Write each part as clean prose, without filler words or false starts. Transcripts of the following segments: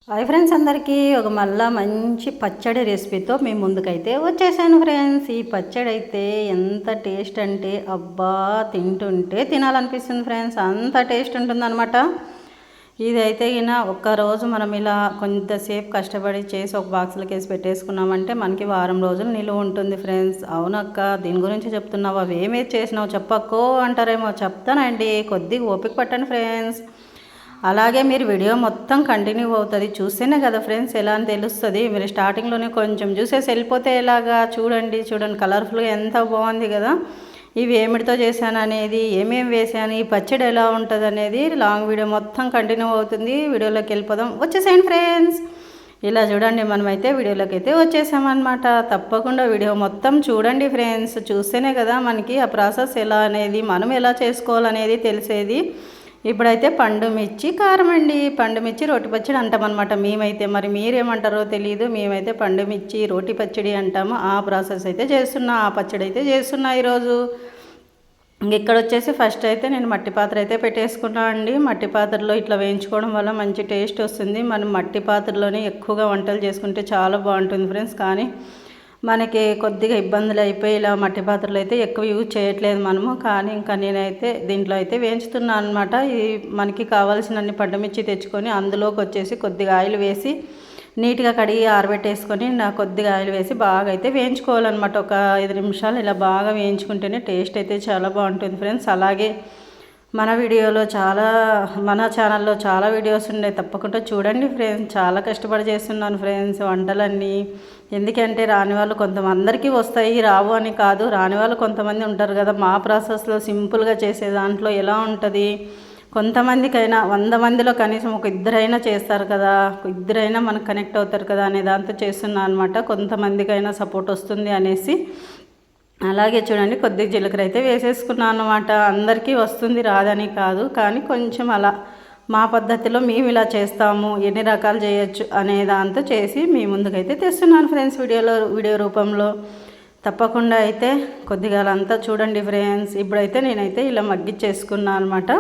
Hi friends, అందరికీ ఒక మళ్ళా మంచి పచ్చడి రెసిపీతో మేము ముందుకైతే వచ్చేసాను ఫ్రెండ్స్. ఈ పచ్చడి అయితే ఎంత టేస్ట్ అంటే అబ్బా తింటుంటే తినాలనిపిస్తుంది ఫ్రెండ్స్, అంత టేస్ట్ ఉంటుందన్నమాట. ఇదైతే ఒక్కరోజు మనం ఇలా కొంతసేపు కష్టపడి చేసి ఒక బాక్స్లోకి వేసి పెట్టేసుకున్నామంటే మనకి వారం రోజులు నిలువ ఉంటుంది ఫ్రెండ్స్. అవునక్క, దీని గురించి చెప్తున్నావు, అవి ఏమేమి చేసినావు చెప్పక్కో అంటారేమో. చెప్తానండి, కొద్దిగా ఓపిక పట్టండి ఫ్రెండ్స్. అలాగే మీరు వీడియో మొత్తం కంటిన్యూ అవుతుంది, చూస్తేనే కదా ఫ్రెండ్స్ ఎలా అని తెలుస్తుంది. మీరు స్టార్టింగ్లోనే కొంచెం చూసేసి వెళ్ళిపోతే ఎలాగా, చూడండి కలర్ఫుల్గా ఎంత బాగుంది కదా. ఇవి ఏమిటితో చేశాను అనేది, ఏమేమి వేసాను, ఈ పచ్చడి ఎలా ఉంటుంది అనేది లాంగ్ వీడియో మొత్తం కంటిన్యూ అవుతుంది. వీడియోలోకి వెళ్ళిపోదాం, వచ్చేసేయండి ఫ్రెండ్స్. ఇలా చూడండి, మనమైతే వీడియోలోకి అయితే వచ్చేసామన్నమాట. తప్పకుండా వీడియో మొత్తం చూడండి ఫ్రెండ్స్, చూస్తేనే కదా మనకి ఆ ప్రాసెస్ ఎలా అనేది, మనం ఎలా చేసుకోవాలనేది తెలిసేది. ఇప్పుడైతే పండు మిర్చి కారం అండి, పండు మిర్చి రోటి పచ్చడి అంటామన్నమాట మేమైతే. మరి మీరేమంటారో తెలియదు, మేమైతే పండు మిర్చి రోటి పచ్చడి అంటాము. ఆ ప్రాసెస్ అయితే చేస్తున్నా, ఆ పచ్చడి అయితే చేస్తున్నా ఈరోజు. ఇక్కడ వచ్చేసి ఫస్ట్ అయితే నేను మట్టి పాత్ర అయితే పెట్టేసుకున్నా అండి. మట్టి పాత్రలో ఇట్లా వేయించుకోవడం వల్ల మంచి టేస్ట్ వస్తుంది. మనం మట్టి పాత్రలోనే ఎక్కువగా వంటలు చేసుకుంటే చాలా బాగుంటుంది ఫ్రెండ్స్. కానీ మనకి కొద్దిగా ఇబ్బందులు అయిపోయి ఇలా మట్టి పాత్రలు అయితే ఎక్కువ యూజ్ చేయట్లేదు మనము. కానీ ఇంకా నేనైతే దీంట్లో అయితే వేయించుతున్నాను అనమాట. ఈ మనకి కావాల్సినన్ని పండుమిర్చి తెచ్చుకొని అందులోకి వచ్చేసి కొద్దిగా ఆయిల్ వేసి నీట్గా కడిగి ఆరబెట్టేసుకొని కొద్దిగా ఆయిల్ వేసి బాగా అయితే వేయించుకోవాలన్నమాట. ఒక 5 నిమిషాలు ఇలా బాగా వేయించుకుంటేనే టేస్ట్ అయితే చాలా బాగుంటుంది ఫ్రెండ్స్. అలాగే మన ఛానల్లో చాలా వీడియోస్ ఉన్నాయి, తప్పకుండా చూడండి ఫ్రెండ్స్. చాలా కష్టపడి చేస్తున్నాను ఫ్రెండ్స్ వంటలన్నీ. ఎందుకంటే రాని వాళ్ళు కొంతమందికి వస్తాయి, రావు అని కాదు, రాని వాళ్ళు కొంతమంది ఉంటారు కదా. మా ప్రాసెస్లో సింపుల్గా చేసే దాంట్లో ఎలా ఉంటుంది, కొంతమందికైనా 100 మందిలో కనీసం ఒక ఇద్దరైనా చేస్తారు కదా, ఇద్దరైనా మనకు కనెక్ట్ అవుతారు కదా అనే దాంతో చేస్తున్నాను అనమాట. కొంతమందికైనా సపోర్ట్ వస్తుంది అనేసి. అలాగే చూడండి, కొద్దిగా జీలకర్ర అయితే వేసేసుకున్నాను అనమాట. అందరికీ వస్తుంది రాదని కాదు, కానీ కొంచెం అలా మా పద్ధతిలో మేము ఇలా చేస్తాము, ఎన్ని రకాలు చేయొచ్చు అనే దాంతో చేసి మీ ముందుకైతే తెస్తున్నాను ఫ్రెండ్స్ వీడియో రూపంలో. తప్పకుండా అయితే కొద్దిగా అంతా చూడండి ఫ్రెండ్స్. ఇప్పుడైతే నేనైతే ఇలా మగ్గిచ్చేసుకున్నాను అనమాట.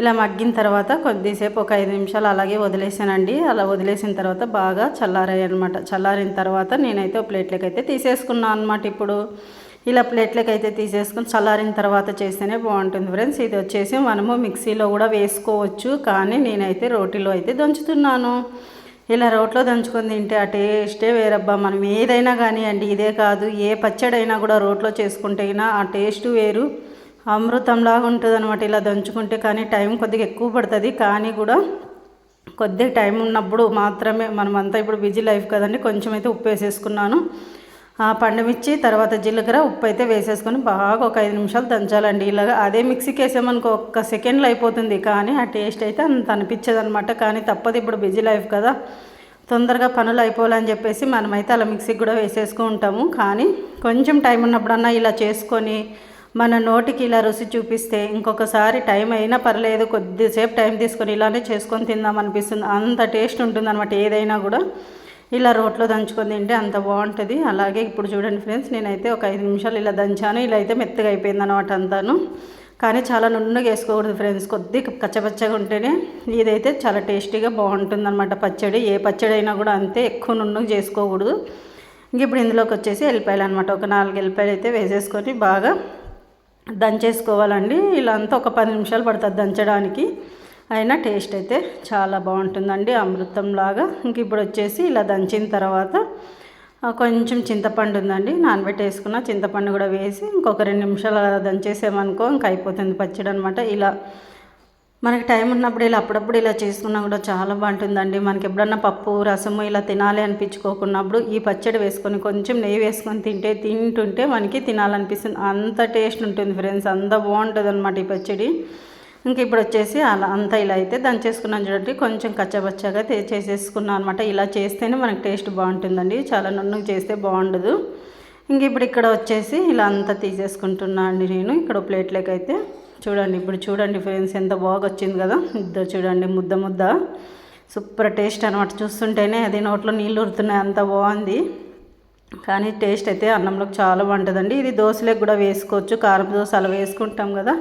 ఇలా మగ్గిన తర్వాత కొద్దిసేపు ఒక 5 నిమిషాలు అలాగే వదిలేసానండి. అలా వదిలేసిన తర్వాత బాగా చల్లారాయి అనమాట. చల్లారిన తర్వాత నేనైతే ఒక ప్లేట్లోకి అయితే తీసేసుకున్నాను అనమాట. ఇప్పుడు ఇలా ప్లేట్లోకి అయితే తీసేసుకుని చల్లారిన తర్వాత చేస్తేనే బాగుంటుంది ఫ్రెండ్స్. ఇది వచ్చేసి మనము మిక్సీలో కూడా వేసుకోవచ్చు, కానీ నేనైతే రోటిలో అయితే దంచుతున్నాను. ఇలా రోట్లో దంచుకొని తింటే ఆ టేస్టే వేరబ్బా. మనం ఏదైనా కానివ్వండి, ఇదే కాదు ఏ పచ్చడైనా కూడా రోట్లో చేసుకుంటే ఆ టేస్ట్ వేరు, అమృతంలాగా ఉంటుంది అనమాట ఇలా దంచుకుంటే. కానీ టైం కొద్దిగా ఎక్కువ పడుతుంది, కానీ కూడా కొద్దిగా టైం ఉన్నప్పుడు మాత్రమే. మనమంతా ఇప్పుడు బిజీ లైఫ్ కదండి. కొంచెం అయితే ఉప్పు వేసేసుకున్నాను, పండుమిర్చి తర్వాత జీలకర్ర ఉప్పు అయితే వేసేసుకొని బాగా ఒక 5 నిమిషాలు దంచాలండి. ఇలాగా అదే మిక్సీకి వేసామనుకో ఒక్క సెకండ్లో అయిపోతుంది, కానీ ఆ టేస్ట్ అయితే అంత అనిపించదు అనమాట. కానీ తప్పదు, ఇప్పుడు బిజీ లైఫ్ కదా, తొందరగా పనులు అయిపోవాలని చెప్పేసి మనమైతే అలా మిక్సీకి కూడా వేసేసుకుంటూ ఉంటాము. కానీ కొంచెం టైం ఉన్నప్పుడన్నా ఇలా చేసుకొని మన నోటికి ఇలా రుచి చూపిస్తే ఇంకొకసారి టైం అయినా పర్లేదు, కొద్దిసేపు టైం తీసుకొని ఇలానే చేసుకొని తిందాం అనిపిస్తుంది. అంత టేస్ట్ ఉంటుంది అనమాట ఏదైనా కూడా. ఇలా రోట్లో దంచుకొని తింటే అంత బాగుంటుంది. అలాగే ఇప్పుడు చూడండి ఫ్రెండ్స్, నేనైతే ఒక 5 నిమిషాలు ఇలా దంచాను. ఇలా అయితే మెత్తగా అయిపోయింది అనమాట అంతాను. కానీ చాలా నున్నగా వేసుకోకూడదు ఫ్రెండ్స్, కొద్దిగా కచ్చపచ్చగా ఉంటేనే ఇదైతే చాలా టేస్టీగా బాగుంటుంది అనమాట పచ్చడి. ఏ పచ్చడి అయినా కూడా అంతే, ఎక్కువ నున్నగా చేసుకోకూడదు. ఇంక ఇప్పుడు ఇందులోకి వచ్చేసి ఎల్లిపాయలు అనమాట. ఒక 4 ఎల్లిపాయలు అయితే వేసేసుకొని బాగా దంచేసుకోవాలండి. ఇలా అంతా ఒక 10 నిమిషాలు పడుతుంది దంచడానికి, అయినా టేస్ట్ అయితే చాలా బాగుంటుందండి, అమృతంలాగా. ఇంక ఇప్పుడు వచ్చేసి ఇలా దంచిన తర్వాత కొంచెం చింతపండు ఉందండి, నానబెట్టేసుకున్న చింతపండు కూడా వేసి ఇంకొక 2 నిమిషాలు అలా దంచేసామనుకో ఇంక అయిపోతుంది పచ్చడి అనమాట. ఇలా మనకి టైం ఉన్నప్పుడు ఇలా అప్పుడప్పుడు ఇలా చేసుకున్నా కూడా చాలా బాగుంటుందండి. మనకి ఎప్పుడన్నా పప్పు రసము ఇలా తినాలి అనిపించుకోకున్నప్పుడు ఈ పచ్చడి వేసుకొని కొంచెం నెయ్యి వేసుకొని తింటుంటే మనకి తినాలనిపిస్తుంది, అంత టేస్ట్ ఉంటుంది ఫ్రెండ్స్, అంత బాగుంటుంది అనమాట ఈ పచ్చడి. ఇంక ఇప్పుడు వచ్చేసి అలా అంతా ఇలా అయితే దంచేసుకున్నాను చూడండి, కొంచెం కచ్చబచ్చగా చేసేసుకున్నాను అనమాట. ఇలా చేస్తేనే మనకి టేస్ట్ బాగుంటుందండి, చాలా నున్నగా చేస్తే బాగుండదు. ఇంక ఇప్పుడు ఇక్కడ వచ్చేసి ఇలా అంతా తీసేసుకుంటున్నా అండి నేను. ఇక్కడ ప్లేట్లోకి అయితే చూడండి, ఇప్పుడు చూడండి ఫ్రెండ్స్ ఎంత బాగా వచ్చింది కదా. ఇద్దరు చూడండి, ముద్ద ముద్ద సూపర్ టేస్ట్ అనమాట. చూస్తుంటేనే అది నోట్లో నీళ్ళు ఊరుతున్నాయి, అంత బాగుంది. కానీ టేస్ట్ అయితే అన్నంలోకి చాలా బాగుంటుందండి. ఇది దోశలకు కూడా వేసుకోవచ్చు, కారం దోశ అలా వేసుకుంటాం కదా,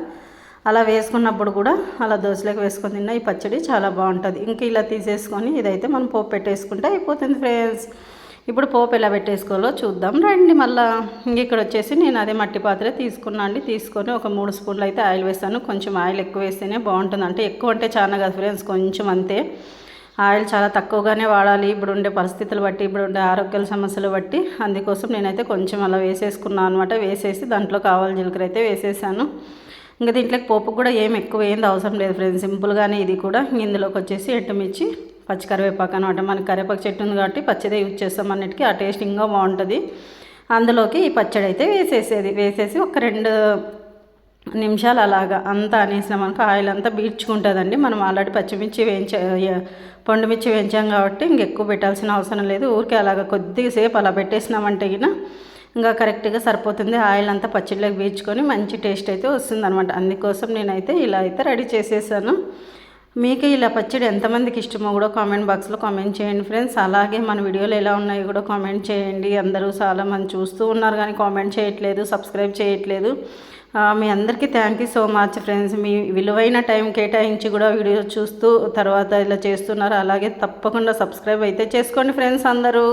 అలా వేసుకున్నప్పుడు కూడా అలా దోశలోకి వేసుకొని తిన్నా ఈ పచ్చడి చాలా బాగుంటుంది. ఇంకా ఇలా తీసేసుకొని ఇదైతే మనం పోపు పెట్టేసుకుంటే అయిపోతుంది ఫ్రెండ్స్. ఇప్పుడు పోపు ఎలా పెట్టేసుకోవాలో చూద్దాం రండి. మళ్ళీ ఇక్కడ వచ్చేసి నేను అదే మట్టి పాత్ర తీసుకున్నా అండి. తీసుకొని ఒక 3 స్పూన్లు అయితే ఆయిల్ వేస్తాను. కొంచెం ఆయిల్ ఎక్కువ వేస్తేనే బాగుంటుంది. అంటే ఎక్కువ అంటే చాలా కదా ఫ్రెండ్స్, కొంచెం అంతే. ఆయిల్ చాలా తక్కువగానే వాడాలి ఇప్పుడు ఉండే పరిస్థితులు బట్టి, ఇప్పుడు ఉండే ఆరోగ్యాల సమస్యలు బట్టి. అందుకోసం నేనైతే కొంచెం అలా వేసేసుకున్నాను అనమాట. వేసేసి దాంట్లో కావాలి జీలకర్ర అయితే వేసేసాను. ఇంకా దీంట్లోకి పోపు కూడా ఏం ఎక్కువ ఏంది అవసరం లేదు ఫ్రెండ్స్, సింపుల్గానే ఇది కూడా. ఇందులోకి వచ్చేసి ఎండుమిర్చి, పచ్చి కరివేపాకు అనమాట. మనకి కరివేపాకు చెట్టు ఉంది కాబట్టి పచ్చిదే యూజ్ చేస్తాం అన్నిటికీ, ఆ టేస్ట్ ఇంకా బాగుంటుంది. అందులోకి ఈ పచ్చడి అయితే వేసేసి ఒక 2 నిమిషాలు అలాగా అంతా అనేసినామనుకో ఆయిల్ అంతా బీడ్చుకుంటుందండి. మనం ఆల్రెడీ పండుమిర్చి వేయించాం కాబట్టి ఇంకెక్కువ పెట్టాల్సిన అవసరం లేదు. ఊరికే అలాగా కొద్దిసేపు అలా పెట్టేసినామంటే గిన ఇంకా కరెక్ట్గా సరిపోతుంది. ఆయిల్ అంతా పచ్చడిలోకి బీడ్చుకొని మంచి టేస్ట్ అయితే వస్తుందన్నమాట. అందుకోసం నేనైతే ఇలా అయితే రెడీ చేసేసాను. మీకు ఇలా పచ్చడి ఎంతమందికి ఇష్టమో కూడా కామెంట్ బాక్స్లో కామెంట్ చేయండి ఫ్రెండ్స్. అలాగే మన వీడియోలు ఎలా ఉన్నాయో కూడా కామెంట్ చేయండి. అందరూ చాలామంది చూస్తూ ఉన్నారు కానీ కామెంట్ చేయట్లేదు, సబ్స్క్రైబ్ చేయట్లేదు. మీ అందరికీ thank you so much friends. మీ విలువైన టైం కేటాయించి కూడా వీడియో చూస్తూ తర్వాత ఇలా చేస్తున్నారు. అలాగే తప్పకుండా సబ్స్క్రైబ్ అయితే చేసుకోండి ఫ్రెండ్స్ అందరూ.